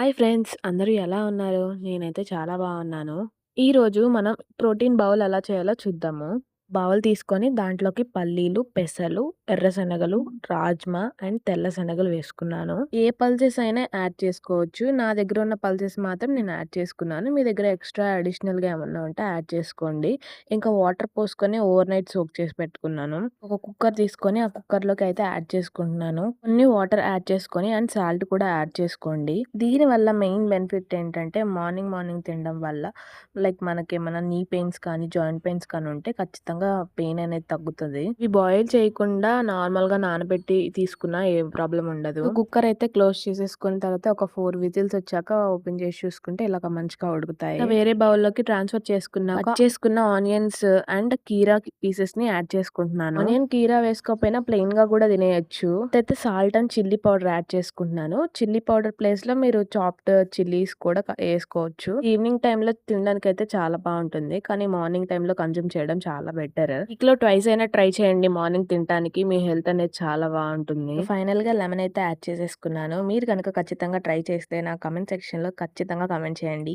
Hi friends! అందరూ ఎలా ఉన్నారు? నేనైతే చాలా బాగున్నాను. ఈరోజు మనం ప్రోటీన్ బౌల్ ఎలా చేయాలో చూద్దాము. బౌల్ తీసుకొని దాంట్లోకి పల్లీలు, పెసలు, ఎర్ర శనగలు, రాజ్మా అండ్ తెల్ల శనగలు వేసుకున్నాను. ఏ పల్సెస్ అయినా యాడ్ చేసుకోవచ్చు. నా దగ్గర ఉన్న పల్సెస్ మాత్రం నేను యాడ్ చేసుకున్నాను. మీ దగ్గర ఎక్స్‌ట్రా అడిషనల్‌గా ఏమన్నా ఉంటే యాడ్ చేసుకోండి. ఇంకా వాటర్ పోసుకొని ఓవర్ నైట్ సోక్ చేసి పెట్టుకున్నాను. ఒక కుక్కర్ తీసుకొని ఆ కుక్కర్‌లోకి అయితే యాడ్ చేసుకుంటున్నాను. కొన్ని వాటర్ యాడ్ చేసుకొని అండ్ సాల్ట్ కూడా యాడ్ చేసుకోండి. దీనివల్ల మెయిన్ బెనిఫిట్ ఏంటంటే మార్నింగ్ తినడం వల్ల మనకేమన్నా నీ పెయిన్స్ కానీ, జాయింట్ పెయిన్స్ కానీ ఉంటే ఖచ్చితంగా పెయిన్ అనేది తగ్గుతది. ఇవి బాయిల్ చేయకుండా నార్మల్‌గా నానబెట్టి తీసుకున్నా ఏం ప్రాబ్లమ్ ఉండదు. కుక్కర్ అయితే క్లోజ్ చేసేసుకున్న తర్వాత ఒక 4 విజిల్స్ వచ్చాక ఓపెన్ చేసి చూసుకుంటే ఇలాగ మంచిగా ఉడుకుతాయి. వేరే బౌల్‌లోకి ట్రాన్స్‌ఫర్ చేసుకున్నాక కట్ చేసుకున్న ఆనియన్స్ అండ్ కీరా పీసెస్‌ని యాడ్ చేసుకుంటున్నాను. ఆనియన్, కీరా వేసుకోకపోయినా ప్లెయిన్‌గా కూడా తినేయొచ్చు. అయితే salt and chilli powder add చేసుకుంటున్నాను. చిల్లీ పౌడర్ ప్లేస్‌లో మీరు చాప్డ్ చిల్లీస్ కూడా ఏసుకోవచ్చు. ఈవినింగ్ టైమ్‌లో తినడానికైతే చాలా బావుంటుంది. కానీ మార్నింగ్ టైమ్‌లో కన్జ్యూమ్ చేయడం చాలా బెటర్. వీక్‌లో ట్వైస్ అయినా ట్రై చేయండి మార్నింగ్ తినటానికి. మీ హెల్త్ అనేది చాలా బావుంటుంది. ఫైనల్‌గా లెమన్ అయితే యాడ్ చేసేసుకున్నాను. మీరు గనుక ఖచ్చితంగా ట్రై చేస్తే నా కామెంట్ సెక్షన్‌లో ఖచ్చితంగా కామెంట్ చేయండి.